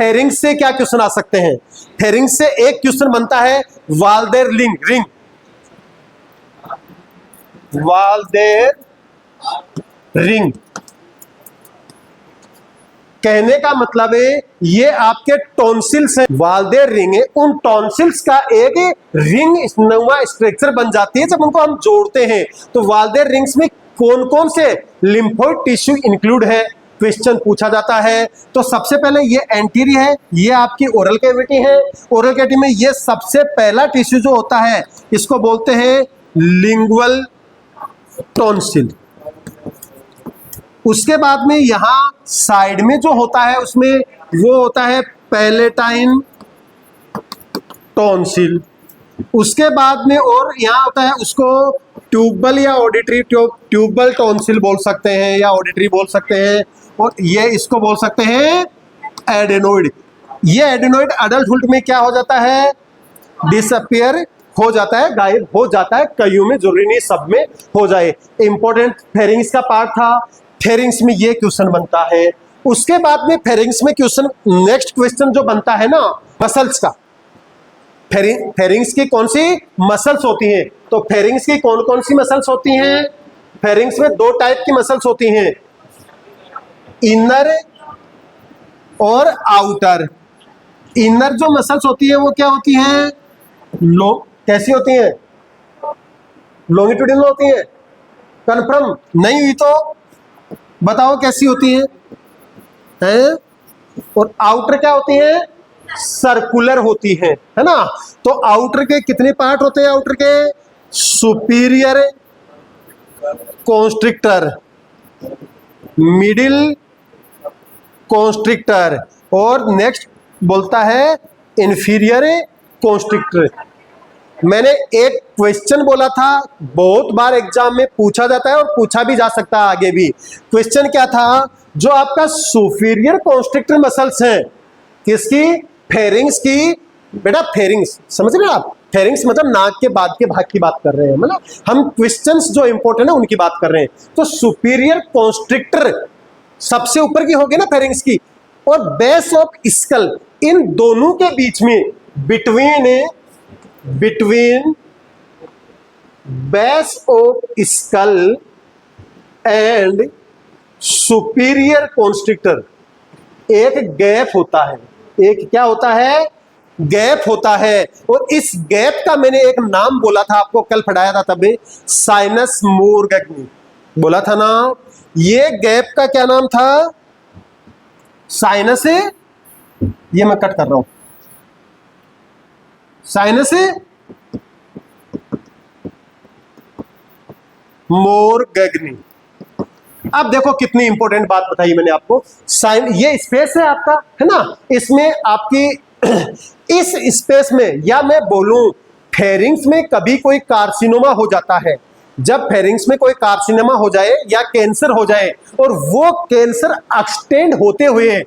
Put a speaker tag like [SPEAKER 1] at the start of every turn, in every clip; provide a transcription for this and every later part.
[SPEAKER 1] Pharynx से क्या question आ सकते हैं? फेरिंग्स से एक क्वेश्चन बनता है वाल्डेर रिंग। वाल्डेर रिंग कहने का मतलब है ये आपके टॉन्सिल्स हैं, वाल्डेर रिंग है, उन टॉन्सिल्स का एक रिंग नुमा स्ट्रक्चर बन जाती है जब उनको हम जोड़ते हैं। तो वाल्डेर रिंग्स में कौन कौन से लिम्फोइड टिश्यू इंक्लूड है, क्वेश्चन पूछा जाता है। तो सबसे पहले ये एंटीरियर है, ये आपकी ओरल कैविटी है। ओरल कैविटी में ये सबसे पहला टिश्यू जो होता है इसको बोलते हैं लिंगुअल टॉन्सिल। उसके बाद में यहां साइड में जो होता है उसमें वो होता है पैलेटाइन टॉन्सिल। उसके बाद में और यहां होता है उसको ट्यूबल या ऑडिटरी ट्यूबल टॉन्सिल बोल सकते हैं या ऑडिटरी बोल सकते हैं। और ये इसको बोल सकते हैं एडेनोइड। ये एडेनोइड अडल्टहुड में क्या हो जाता है? डिसअपियर हो जाता है, गायब हो जाता है, कईयों में, जरूरी नहीं सब में हो जाए। इंपॉर्टेंट फेरिंग्स का पार्ट था, फेरिंग्स में ये क्वेश्चन बनता है। उसके बाद में फेरिंग्स में क्वेश्चन, नेक्स्ट क्वेश्चन जो बनता है ना मसल्स का, फेरिंग्स की कौन सी मसल्स होती हैं? तो फेरिंग्स की कौन कौन सी मसल्स होती हैं? फेरिंग्स में दो टाइप की मसल्स होती हैं, इनर और आउटर। इनर जो मसल्स होती है वो क्या होती हैं? कैसी होती हैं? लॉन्गिट्यूडिनल होती है। कन्फर्म नहीं हुई तो बताओ कैसी होती है? और आउटर क्या होती है? सर्कुलर होती है ना। तो आउटर के कितने पार्ट होते हैं? आउटर के सुपीरियर कॉन्स्ट्रिक्टर, मिडिल कॉन्स्ट्रिक्टर और नेक्स्ट बोलता है इंफीरियर कॉन्स्ट्रिक्टर। मैंने एक क्वेश्चन बोला था, बहुत बार एग्जाम में पूछा जाता है और पूछा भी जा सकता है आगे भी। क्वेश्चन क्या था? जो आपका सुपीरियर कॉन्स्ट्रिक्टर मसल्स है किसकी? फेरिंग्स की। बेटा फेरिंग्स समझ रहे हैं आप? फेरिंग्स मतलब नाक के बाद के भाग की बात कर रहे हैं, मतलब हम क्वेश्चंस जो इंपॉर्टेंट है उनकी बात कर रहे हैं। तो सुपीरियर कॉन्स्ट्रिक्टर सबसे ऊपर की होगी ना फेरिंग्स की, और बेस ऑफ स्कल, इन दोनों के बीच में between base of skull and superior constrictor एक गैप होता है। एक क्या होता है? गैप होता है। और इस गैप का मैंने एक नाम बोला था आपको, कल पढ़ाया था तभी, साइनस मोरगैग्नी बोला था ना। ये गैप का क्या नाम था? साइनस, ये मैं कट कर रहा हूं, साइनस मोरगैग्नी। अब देखो कितनी इंपॉर्टेंट बात बताई मैंने आपको। साइन, ये स्पेस है आपका, है ना, इसमें आपकी इस स्पेस में, या मैं बोलूं फेरिंग्स में कभी कोई कार्सिनोमा हो जाता है, जब फेरिंग्स में कोई कार्सिनोमा हो जाए या कैंसर हो जाए और वो कैंसर एक्सटेंड होते हुए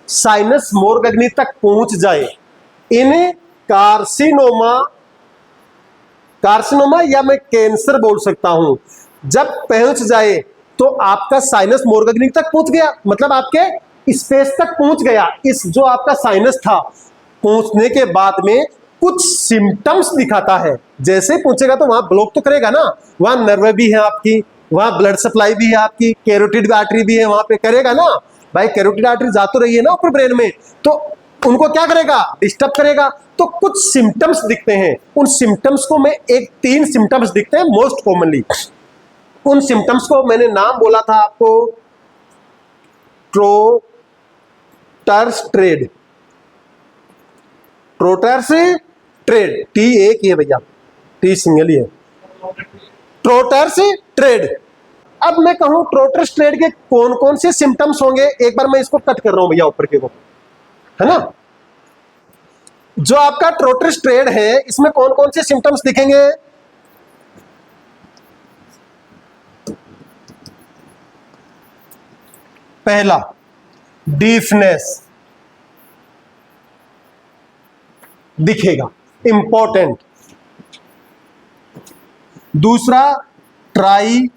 [SPEAKER 1] साइनस मोरगैग्नी तक पहुंच जाए, इन कार्सिनोमा या मैं कैंसर बोल सकता हूं, जब पहुंच जाए तो आपका साइनस मोरगैग्नी तक पहुंच गया, मतलब आपके स्पेस तक पहुंच गया। इस जो आपका साइनस था, पहुंचने के बाद में कुछ सिम्टम्स दिखाता है। जैसे पहुंचेगा तो वहां ब्लॉक तो करेगा ना, वहां नर्व भी है आपकी, वहां ब्लड सप्लाई भी है आपकी, कैरोटिड आर्टरी भी है, वहां पे करेगा ना भाई। कैरोटिड आर्टरी जा तो रही है ना ऊपर ब्रेन में, तो उनको क्या करेगा? डिस्टर्ब करेगा। तो कुछ सिम्टम्स दिखते हैं, उन सिम्टम्स को मैं एक 3 सिम्टम्स दिखते हैं मोस्ट कॉमनली। उन सिम्टम्स को मैंने नाम बोला था आपको, ट्रोटर्स ट्रेड। ट्रोटर्स ट्रेड, टी एक ही है भैया, टी सिंगल ही है, ट्रोटर्स ट्रेड। अब मैं कहूं ट्रोटर्स ट्रेड के कौन कौन से सिम्टम्स होंगे, एक बार मैं इसको कट कर रहा हूं भैया ऊपर के को, है ना। जो आपका ट्रोटर्स ट्रेड है इसमें कौन कौन से सिम्टम्स दिखेंगे? पहला डीफनेस दिखेगा, इंपॉर्टेंट। दूसरा ट्राई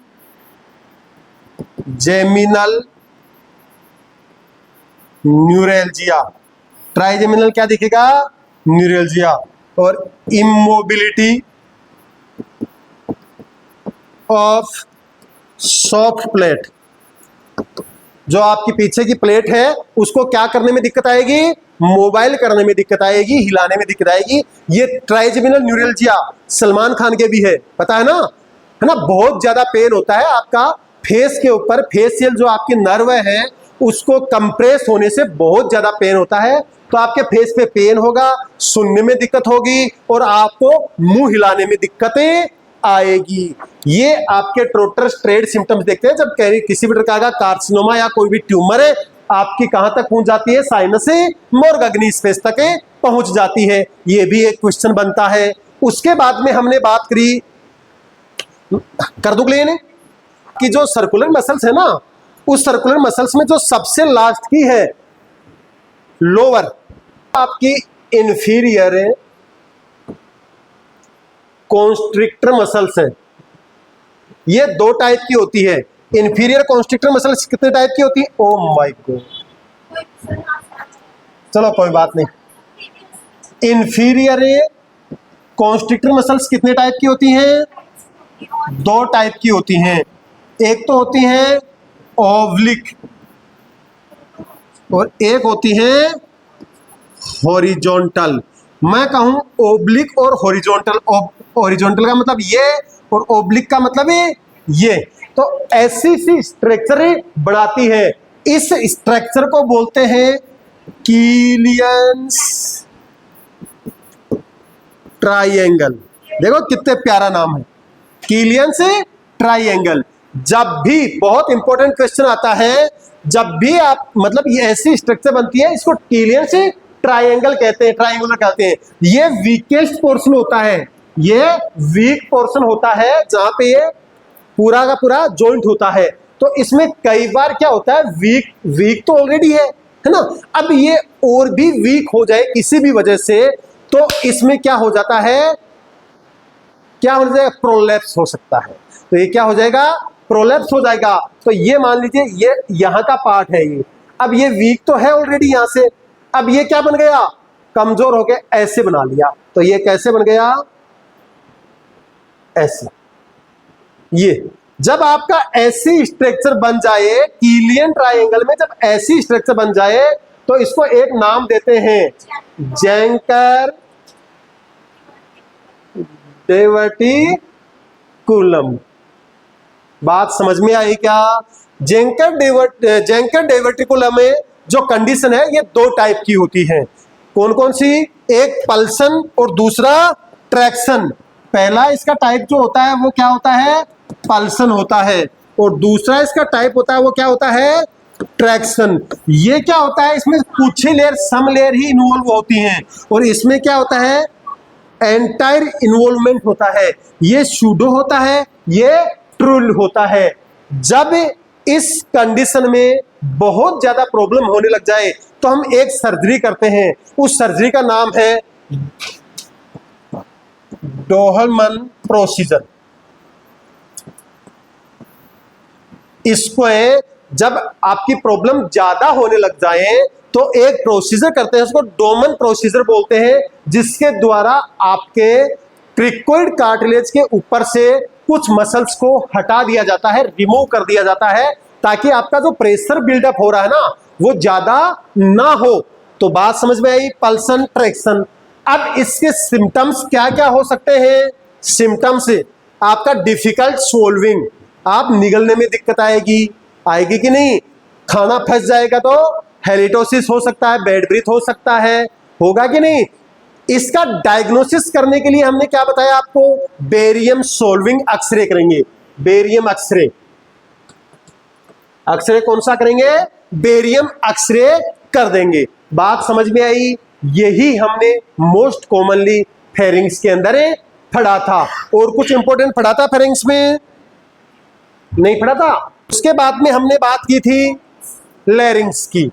[SPEAKER 1] जेमिनल न्यूरैल्जिया, ट्राइजेमिनल क्या दिखेगा, न्यूरल्जिया। और इमोबिलिटी ऑफ सॉफ्ट प्लेट, जो आपकी पीछे की प्लेट है उसको क्या करने में दिक्कत आएगी, मोबाइल करने में दिक्कत आएगी, हिलाने में दिक्कत आएगी। ये ट्राइजेमिनल न्यूरल्जिया सलमान खान के भी है, पता है ना, बहुत ज्यादा पेन होता है आपका फेस के ऊपर, फेशियल जो आपके नर्व है उसको कंप्रेस होने से बहुत ज्यादा पेन होता है। तो आपके फेस पे पेन होगा, सुनने में दिक्कत होगी और आपको मुंह हिलाने में दिक्कतें आएगी। ये आपके टोटल स्ट्रेट सिम्टम्स देखते हैं जब किसी भी प्रकार का कार्सिनोमा या कोई भी ट्यूमर है आपकी कहां तक पहुंच जाती है, साइनस से मोरगैग्नी स्पेस तक पहुंच जाती है। ये भी एक क्वेश्चन बनता है। उसके बाद में हमने बात करी, कर दूं क्लियर कि जो सर्कुलर मसल्स है ना, उस सर्कुलर मसल्स में जो सबसे लास्ट की है लोअर आपकी इंफीरियर कॉन्स्ट्रिक्टर मसल्स है। ये दो टाइप की होती है। इंफीरियर कॉन्स्ट्रिक्टर मसल्स कितने टाइप की होती है, ओ माय गॉड, चलो कोई बात नहीं। इंफीरियर कॉन्स्ट्रिक्टर मसल्स कितने टाइप की होती हैं, दो टाइप की होती हैं। एक तो होती है ओब्लिक और एक होती है हॉरिजॉन्टल। मैं कहूं ओब्लिक और हॉरिजॉन्टल, हॉरिजॉन्टल का मतलब ये और ओब्लिक का मतलब ये, तो ऐसी सी स्ट्रक्चर बनाती है। इस स्ट्रक्चर को बोलते हैं कीलियंस ट्राइंगल। देखो कितने प्यारा नाम है, कीलियंस ट्राइंगल। जब भी बहुत इंपॉर्टेंट क्वेश्चन आता है, जब भी आप मतलब ये ऐसी स्ट्रक्चर बनती है, इसको कीलियंस ट्राइंगल कहते हैं, ट्राइंगुलर कहते हैं। ये वीकेस्ट पोर्शन होता है, ये वीक पोर्शन होता है जहां पे ये पूरा का पूरा जॉइंट होता है। तो इसमें कई बार क्या होता है, वीक तो ऑलरेडी है ना, अब ये और भी वीक हो जाए किसी भी वजह से, तो इसमें क्या हो जाता है, क्या हो जाएगा, प्रोलैप्स हो सकता है। तो ये क्या हो जाएगा, प्रोलैप्स हो जाएगा। तो ये मान लीजिए ये यहां का पार्ट है ये, अब ये वीक तो है ऑलरेडी यहां से, अब ये क्या बन गया, कमजोर हो गया, ऐसे बना लिया। तो ये कैसे बन गया, ऐसे। ये जब आपका ऐसी स्ट्रक्चर बन जाए, कीलियन ट्राइंगल में जब ऐसी स्ट्रक्चर बन जाए, तो इसको एक नाम देते हैं जेंकर डेवर्टिकुलम। बात समझ में आई क्या, जेंकर डेवर्टिकुलम में जो कंडीशन है ये दो टाइप की होती है। कौन कौन सी, एक पल्सन और दूसरा ट्रैक्शन। पहला इसका टाइप जो होता है वो क्या होता है, पल्सन होता है, और दूसरा इसका टाइप होता है वो क्या होता है, ट्रैक्शन। ये क्या होता है, इसमें कुछ ही लेयर, सम लेयर ही इन्वॉल्व होती हैं, और इसमें क्या होता है, एंटायर इन्वॉल्वमेंट होता है। ये सूडो होता है, ये ट्रूल होता है। जब इस कंडीशन में बहुत ज्यादा प्रॉब्लम होने लग जाए तो हम एक सर्जरी करते हैं, उस सर्जरी का नाम है डोहलमन प्रोसीजर। इसको जब आपकी प्रॉब्लम ज्यादा होने लग जाए तो एक प्रोसीजर करते हैं, उसको डोमन प्रोसीजर बोलते हैं, जिसके द्वारा आपके क्रिकोइड कार्टिलेज के ऊपर से कुछ मसल्स को हटा दिया जाता है, रिमूव कर दिया जाता है, ताकि आपका जो प्रेशर बिल्डअप हो रहा है ना वो ज्यादा ना हो। तो बात समझ में आई, पल्सन ट्रैक्शन। अब इसके सिम्टम्स क्या क्या हो सकते हैं, सिम्टम्स आपका डिफिकल्ट सोल्विंग, आप निगलने में दिक्कत आएगी कि नहीं, खाना फंस जाएगा तो हेलिटोसिस हो सकता है, बेड ब्रीथ हो सकता है, होगा कि नहीं। इसका डायग्नोसिस करने के लिए हमने क्या बताया आपको, बेरियम सोल्विंग एक्सरे करेंगे। बेरियम एक्सरे, एक्सरे कौन सा करेंगे, बेरियम एक्सरे कर देंगे। बात समझ में आई, यही हमने मोस्ट कॉमनली फेरिंग्स के अंदर पढ़ा था। और कुछ इंपॉर्टेंट पढ़ा था फेरिंग्स में, नहीं पढ़ा था। उसके बाद में हमने बात की थी लैरिंग्स की।